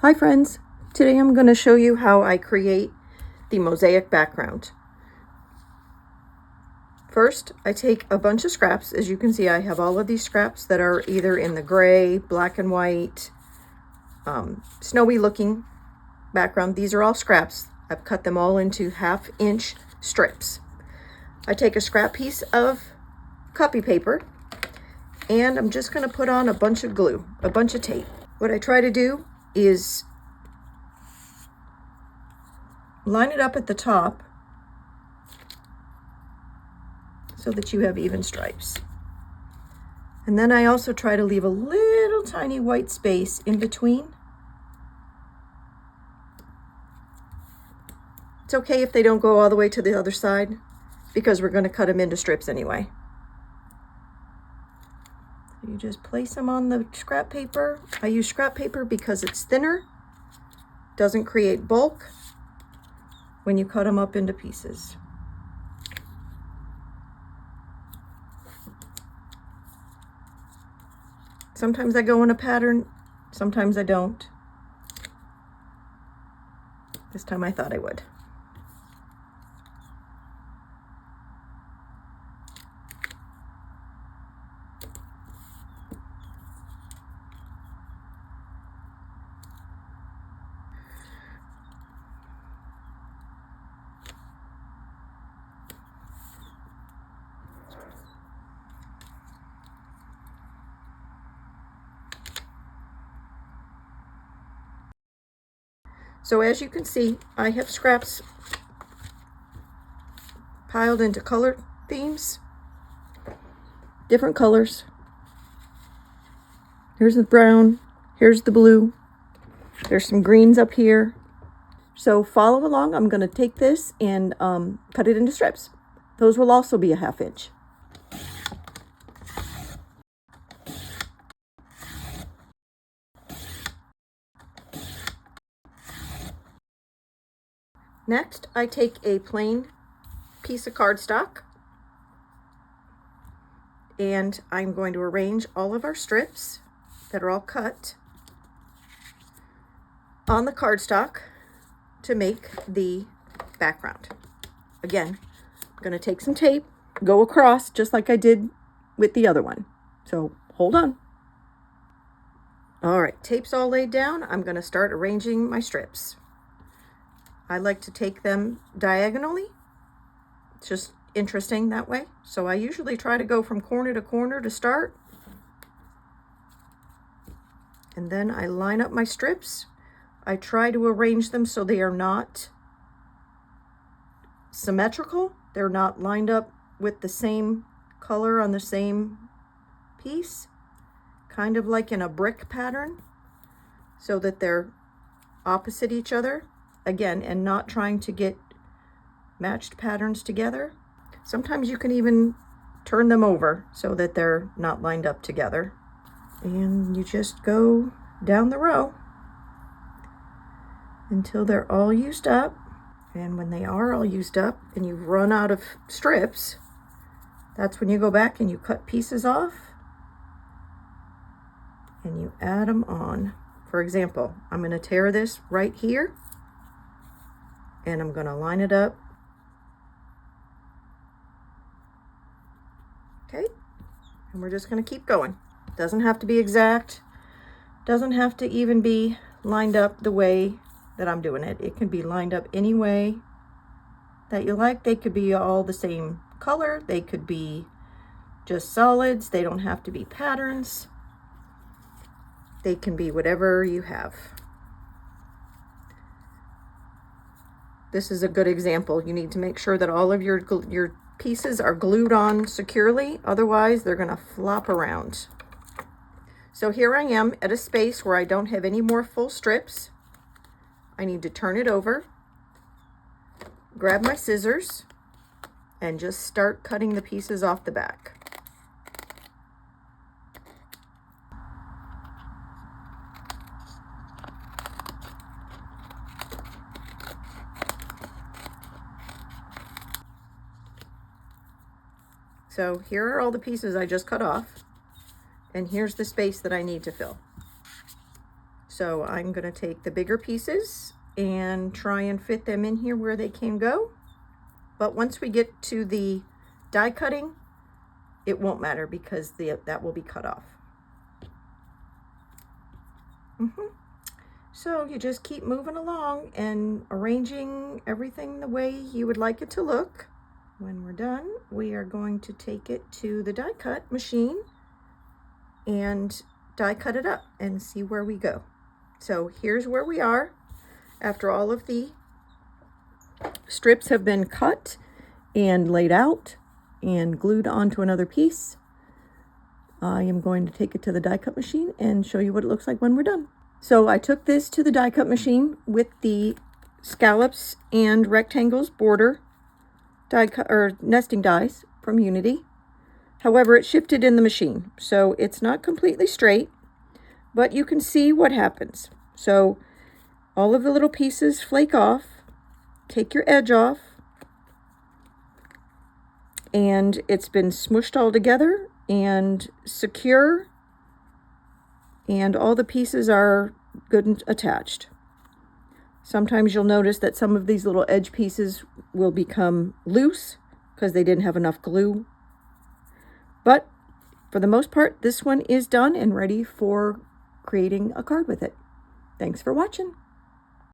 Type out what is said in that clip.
Hi friends, today I'm going to show you how I create the mosaic background. First, I take a bunch of scraps. As you can see, I have all of these scraps that are either in the gray, black and white, snowy looking background. These are all scraps. I've cut them all into 1/2 inch strips. I take a scrap piece of copy paper and I'm just going to put on a bunch of glue, a bunch of tape. What I try to do is line it up at the top so that you have even stripes. And then I also try to leave a little tiny white space in between. It's okay if they don't go all the way to the other side because we're going to cut them into strips anyway. You just place them on the scrap paper. I use scrap paper because it's thinner, doesn't create bulk when you cut them up into pieces. Sometimes I go in a pattern, sometimes I don't. This time I thought I would. So as you can see, I have scraps piled into color themes, different colors. Here's the brown, here's the blue, there's some greens up here. So follow along. I'm going to take this and cut it into strips. Those will also be a 1/2 inch. Next, I take a plain piece of cardstock and I'm going to arrange all of our strips that are all cut on the cardstock to make the background. Again, I'm going to take some tape, go across just like I did with the other one. So hold on. All right, tape's all laid down. I'm going to start arranging my strips. I like to take them diagonally. It's just interesting that way. So I usually try to go from corner to corner to start. And then I line up my strips. I try to arrange them so they are not symmetrical. They're not lined up with the same color on the same piece, kind of like in a brick pattern, so that they're opposite each other. Again, and not trying to get matched patterns together. Sometimes you can even turn them over so that they're not lined up together. And you just go down the row until they're all used up. And when they are all used up and you've run out of strips, that's when you go back and you cut pieces off and you add them on. For example, I'm going to tear this right here and I'm going to line it up. Okay, and we're just going to keep going. Doesn't have to be exact, doesn't have to even be lined up the way that I'm doing it. It can be lined up any way that you like. They could be all the same color, they could be just solids, they don't have to be patterns, they can be whatever you have. This is a good example. You need to make sure that all of your pieces are glued on securely, otherwise they're going to flop around. So here I am at a space where I don't have any more full strips. I need to turn it over, grab my scissors, and just start cutting the pieces off the back. So here are all the pieces I just cut off, and here's the space that I need to fill. So I'm going to take the bigger pieces and try and fit them in here where they can go. But once we get to the die cutting, it won't matter because that will be cut off. So you just keep moving along and arranging everything the way you would like it to look. When we're done, we are going to take it to the die cut machine and die cut it up and see where we go. So here's where we are after all of the strips have been cut and laid out and glued onto another piece. I am going to take it to the die cut machine and show you what it looks like when we're done. So I took this to the die cut machine with the scallops and rectangles border die cut or nesting dies from Unity. However, it shifted in the machine, so it's not completely straight, but you can see what happens. So all of the little pieces flake off, take your edge off, and it's been smushed all together and secure, and all the pieces are good and attached. Sometimes you'll notice that some of these little edge pieces will become loose because they didn't have enough glue. But for the most part, this one is done and ready for creating a card with it. Thanks for watching.